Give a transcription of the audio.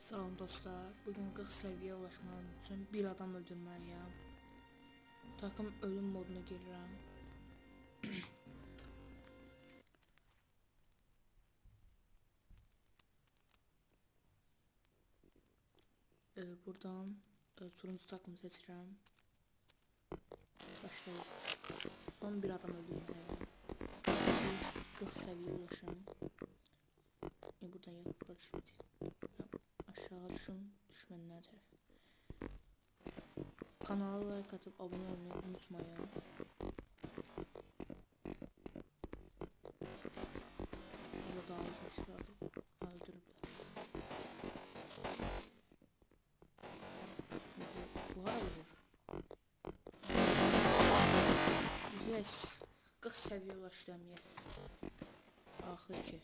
Salam dostlar, bugün 40 səviyyə ulaşmam üçün bir adam öldürməliyəm. Takım ölüm moduna girirəm. Buradan turuncu takımı seçirəm. Başlayalım. Son bir adam öldürməliyəm. 40 səviyyə ulaşım. Buradan yapıra düşmədik. Aşağı düşün, düşmənlər tərəf. Kanala like atıp abone olmayı unutmayın. Burada ağzını çıkardım. Öldürürler. Bu hara vurur? Yes. 40 səviyyə ulaşdım, yes. Axır ki.